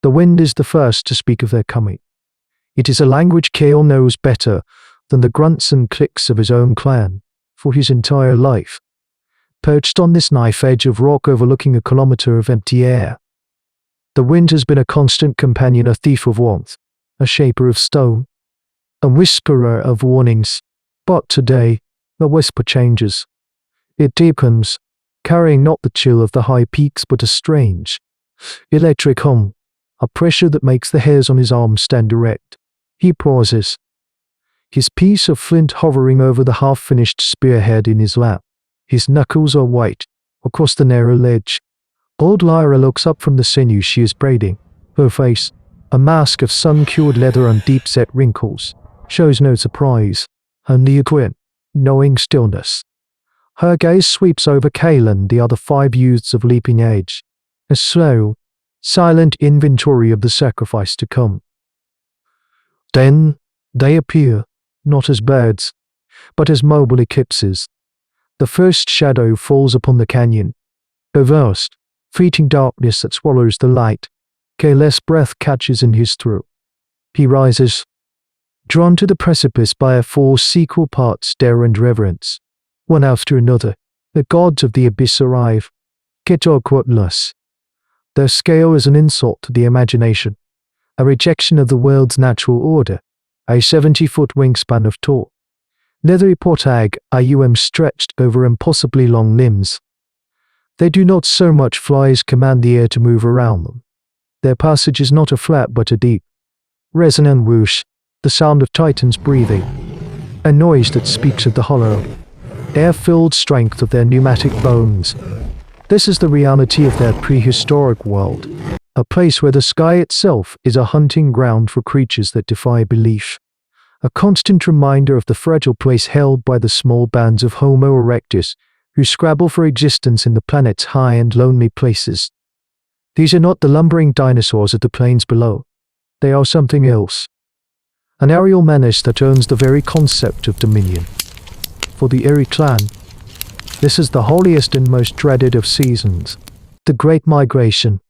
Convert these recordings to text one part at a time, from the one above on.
The wind is the first to speak of their coming. It is a language Kale knows better than the grunts and clicks of his own clan for his entire life. Perched on this knife edge of rock overlooking a kilometer of empty air, the wind has been a constant companion, a thief of warmth, a shaper of stone, a whisperer of warnings. But today, the whisper changes. It deepens, carrying not the chill of the high peaks but a strange, electric hum, a pressure that makes the hairs on his arms stand erect. He pauses, his piece of flint hovering over the half-finished spearhead in his lap. His knuckles are white, across the narrow ledge. Old Lyra looks up from the sinew she is braiding. Her face, a mask of sun-cured leather and deep-set wrinkles, shows no surprise, only a grin, knowing stillness. Her gaze sweeps over Kale and the other 5 youths of leaping age, a slow, silent inventory of the sacrifice to come. Then they appear, not as birds, but as mobile eclipses. The first shadow falls upon the canyon, a vast, fleeting darkness that swallows the light. Kale's breath catches in his throat. He rises, drawn to the precipice by a force equal parts terror and reverence. One after another, the gods of the abyss arrive. Quetzalcoatlus. Their scale is an insult to the imagination, a rejection of the world's natural order, a 70-foot wingspan of tall, leathery portag stretched over impossibly long limbs. They do not so much fly as command the air to move around them. Their passage is not a flat but a deep, resonant whoosh, the sound of titans breathing, a noise that speaks of the hollow, air-filled strength of their pneumatic bones. This is the reality of their prehistoric world, a place where the sky itself is a hunting ground for creatures that defy belief, a constant reminder of the fragile place held by the small bands of Homo Erectus who scrabble for existence in the planet's high and lonely places. These are not the lumbering dinosaurs of the plains below. They are something else. An aerial menace that owns the very concept of dominion. For the Erie clan, this is the holiest and most dreaded of seasons, the Great Migration.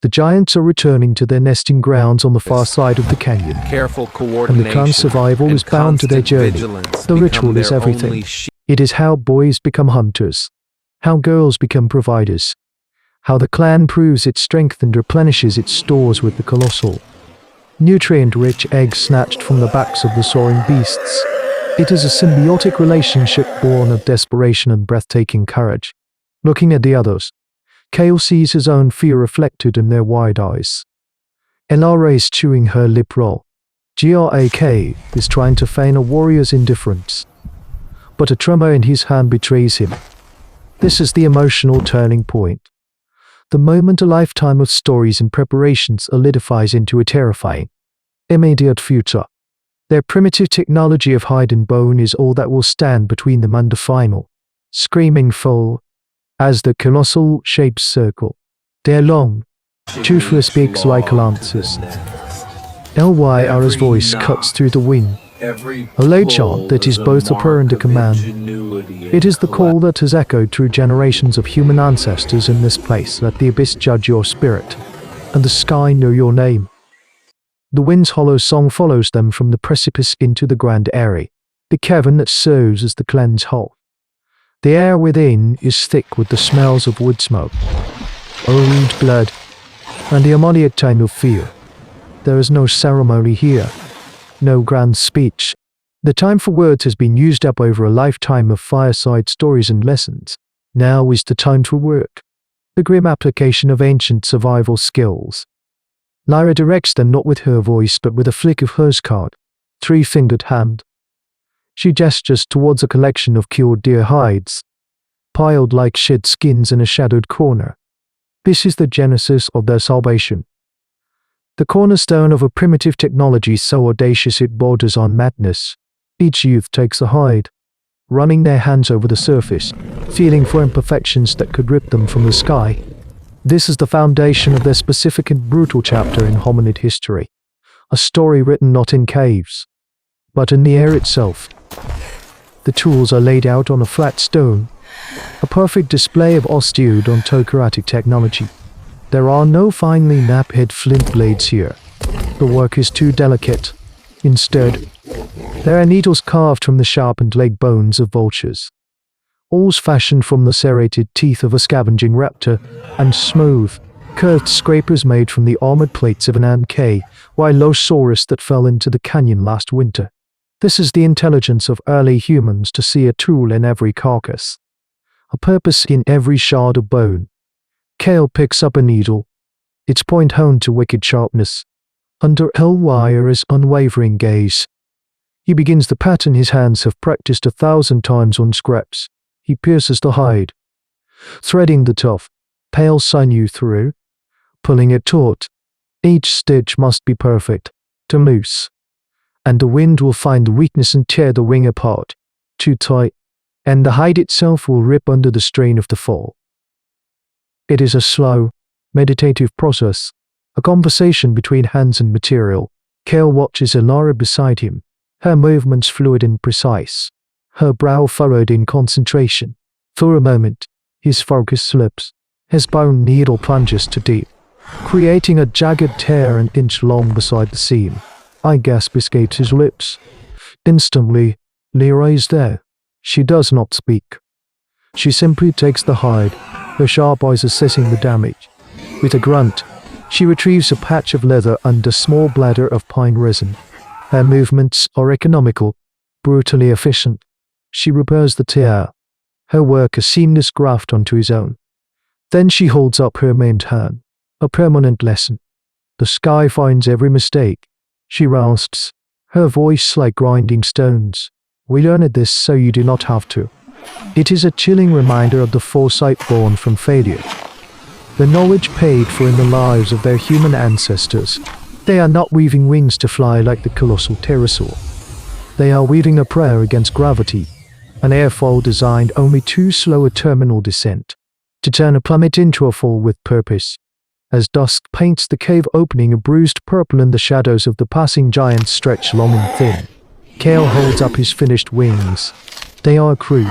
The giants are returning to their nesting grounds on the far side of the canyon. Careful coordination and the clan's survival is bound to their journey. The ritual is everything. It is how boys become hunters, how girls become providers, how the clan proves its strength and replenishes its stores with the colossal, nutrient-rich eggs snatched from the backs of the soaring beasts. It is a symbiotic relationship born of desperation and breathtaking courage. Looking at the others, Kale sees his own fear reflected in their wide eyes. Elara is chewing her lip roll. Grak is trying to feign a warrior's indifference, but a tremor in his hand betrays him. This is the emotional turning point. The moment a lifetime of stories and preparations solidifies into a terrifying, immediate future. Their primitive technology of hide and bone is all that will stand between them and the final, screaming foe. As the colossal shapes circle, their long, toothless beaks like lances. Lyra's voice cuts through the wind, a low chant that is both a prayer and a command. It is the call that has echoed through generations of human ancestors in this place. Let the abyss judge your spirit, and the sky know your name. The wind's hollow song follows them from the precipice into the grand Eyrie, the cavern that serves as the clan's hall. The air within is thick with the smells of wood smoke, old blood, and the ammoniac time of fear. There is no ceremony here, no grand speech. The time for words has been used up over a lifetime of fireside stories and lessons. Now is the time to work, the grim application of ancient survival skills. Lyra directs them not with her voice but with a flick of her card, 3-fingered hand. She gestures towards a collection of cured deer hides, piled like shed skins in a shadowed corner. This is the genesis of their salvation. The cornerstone of a primitive technology so audacious it borders on madness. Each youth takes a hide, running their hands over the surface, feeling for imperfections that could rip them from the sky. This is the foundation of their specific and brutal chapter in hominid history, a story written not in caves, but in the air itself. The tools are laid out on a flat stone, a perfect display of osteodontokeratic technology. There are no finely knapped flint blades here. The work is too delicate. Instead, there are needles carved from the sharpened leg bones of vultures, awls fashioned from the serrated teeth of a scavenging raptor, and smooth, curved scrapers made from the armored plates of an ankylosaurus that fell into the canyon last winter. This is the intelligence of early humans, to see a tool in every carcass, a purpose in every shard of bone. Kale picks up a needle, its point honed to wicked sharpness, under Elwire's unwavering gaze. He begins the pattern his hands have practiced 1,000 times on scraps. He pierces the hide, threading the tough, pale sinew through, pulling it taut. Each stitch must be perfect, to loose, and the wind will find the weakness and tear the wing apart. Too tight, and the hide itself will rip under the strain of the fall. It is a slow, meditative process, a conversation between hands and material. Kale watches Elara beside him, her movements fluid and precise, her brow furrowed in concentration. For a moment, his focus slips, his bone needle plunges too deep, creating a jagged tear an inch long beside the seam. I gasp escapes his lips. Instantly, Lyra is there. She does not speak. She simply takes the hide, her sharp eyes assessing the damage. With a grunt, she retrieves a patch of leather and a small bladder of pine resin. Her movements are economical, brutally efficient. She repairs the tear, her work a seamless graft onto his own. Then she holds up her maimed hand, a permanent lesson. The sky finds every mistake. She rasps, her voice like grinding stones. We learned this so you do not have to. It is a chilling reminder of the foresight born from failure, the knowledge paid for in the lives of their human ancestors. They are not weaving wings to fly like the colossal pterosaur. They are weaving a prayer against gravity, an airfoil designed only to slow a terminal descent, to turn a plummet into a fall with purpose. As dusk paints the cave opening a bruised purple and the shadows of the passing giants stretch long and thin, Kale holds up his finished wings. They are a crude,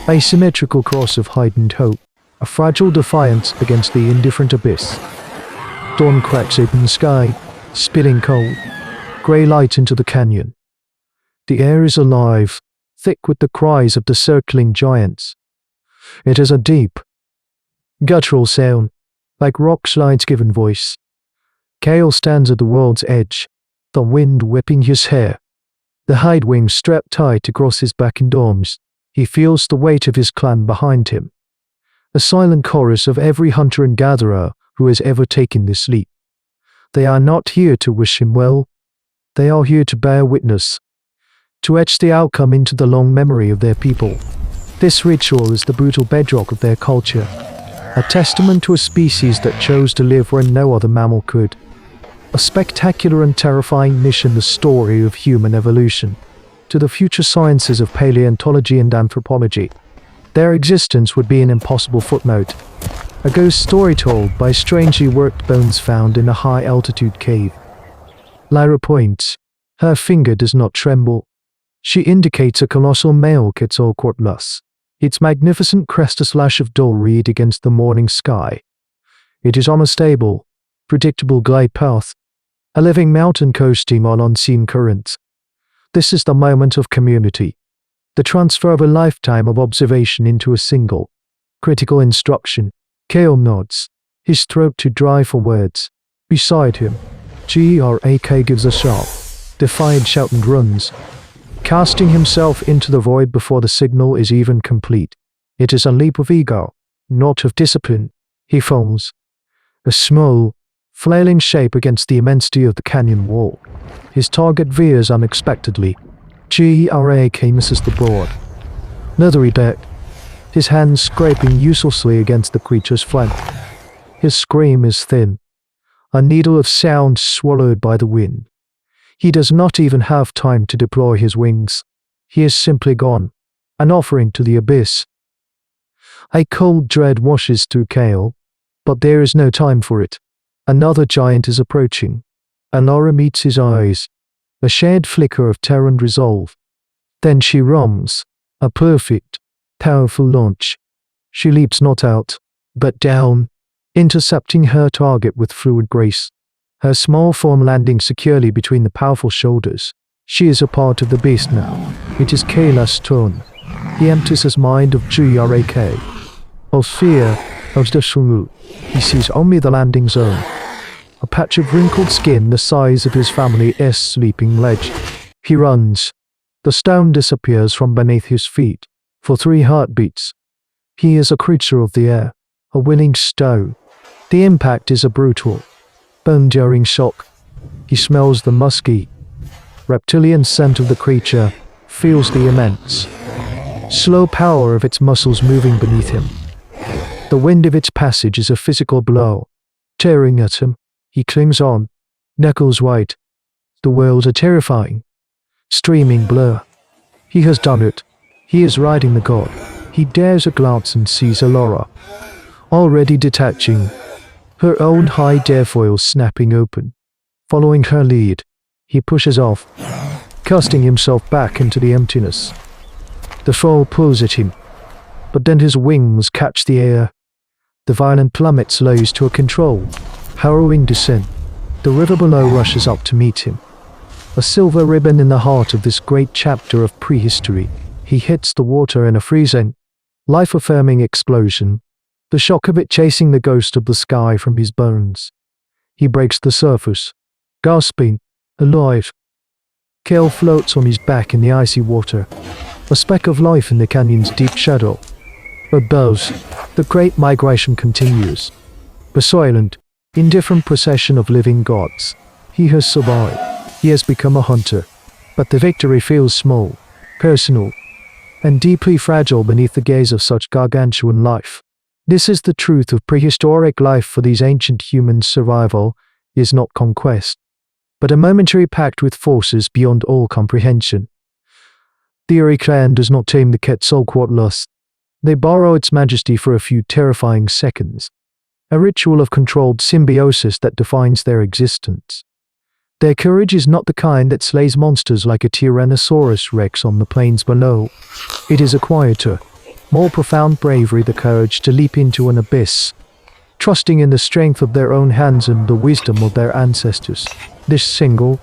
asymmetrical cross of heightened hope, a fragile defiance against the indifferent abyss. Dawn cracks open the sky, spilling cold, grey light into the canyon. The air is alive, thick with the cries of the circling giants. It is a deep, guttural sound, like rock slides given voice. Kale stands at the world's edge, the wind whipping his hair, the hide wings strapped tight across his back and arms. He feels the weight of his clan behind him, a silent chorus of every hunter and gatherer who has ever taken this leap. They are not here to wish him well. They are here to bear witness, to etch the outcome into the long memory of their people. This ritual is the brutal bedrock of their culture, a testament to a species that chose to live where no other mammal could. A spectacular and terrifying mission, the story of human evolution, to the future sciences of paleontology and anthropology. Their existence would be an impossible footnote, a ghost story told by strangely worked bones found in a high-altitude cave. Lyra points. Her finger does not tremble. She indicates a colossal male Quetzalcoatlus, its magnificent crest a slash of dull red against the morning sky. It is on a stable, predictable glide path, a living mountain coasting on unseen currents. This is the moment of community, the transfer of a lifetime of observation into a single, critical instruction. Kale nods, his throat too dry for words. Beside him, Grak gives a sharp, defiant shout and runs, casting himself into the void before the signal is even complete. It is a leap of ego, not of discipline. He foams, a small, flailing shape against the immensity of the canyon wall. His target veers unexpectedly. Grak misses the board. Leathery deck, his hands scraping uselessly against the creature's flank. His scream is thin, a needle of sound swallowed by the wind. He does not even have time to deploy his wings. He is simply gone, an offering to the abyss. A cold dread washes through Kale, but there is no time for it. Another giant is approaching. Elara meets his eyes, a shared flicker of terror and resolve. Then she runs, a perfect, powerful launch. She leaps not out, but down, intercepting her target with fluid grace, her small form landing securely between the powerful shoulders. She is a part of the beast now. It is Kayla's turn. He empties his mind of geographically, of fear, of the shrew. He sees only the landing zone. A patch of wrinkled skin the size of his family's sleeping ledge. He runs. The stone disappears from beneath his feet. For 3 heartbeats. He is a creature of the air, a willing stone. The impact is a brutal, bone-jarring shock. He smells the musky, reptilian scent of the creature, feels the immense, slow power of its muscles moving beneath him. The wind of its passage is a physical blow, tearing at him. He clings on, knuckles white. The worlds are terrifying, streaming blur. He has done it. He is riding the god. He dares a glance and sees Alora, already detaching, her own hide airfoils snapping open. Following her lead, he pushes off, casting himself back into the emptiness. The fall pulls at him, but then his wings catch the air. The violent plummet slows to a control, harrowing descent. The river below rushes up to meet him. A silver ribbon in the heart of this great chapter of prehistory. He hits the water in a freezing, life-affirming explosion, the shock of it chasing the ghost of the sky from his bones. He breaks the surface, gasping, alive. Kale floats on his back in the icy water, a speck of life in the canyon's deep shadow. Above, the great migration continues. A silent, indifferent procession of living gods. He has survived. He has become a hunter. But the victory feels small, personal, and deeply fragile beneath the gaze of such gargantuan life. This is the truth of prehistoric life. For these ancient humans, survival is not conquest, but a momentary pact with forces beyond all comprehension. The Eri clan does not tame the Quetzalcoatlus. They borrow its majesty for a few terrifying seconds, a ritual of controlled symbiosis that defines their existence. Their courage is not the kind that slays monsters like a Tyrannosaurus Rex on the plains below. It is a quieter, more profound bravery, the courage to leap into an abyss, trusting in the strength of their own hands and the wisdom of their ancestors. This single,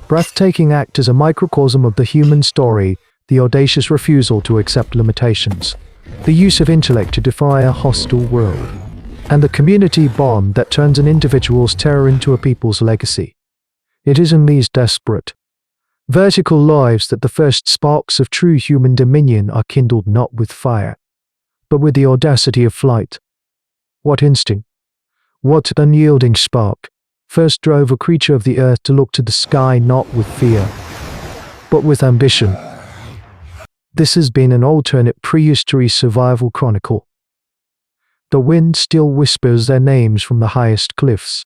breathtaking act is a microcosm of the human story, the audacious refusal to accept limitations, the use of intellect to defy a hostile world, and the community bond that turns an individual's terror into a people's legacy. It is in these desperate, vertical lives that the first sparks of true human dominion are kindled, not with fire, but with the audacity of flight. What instinct, what unyielding spark, first drove a creature of the earth to look to the sky not with fear, but with ambition? This has been an alternate prehistory survival chronicle. The wind still whispers their names from the highest cliffs.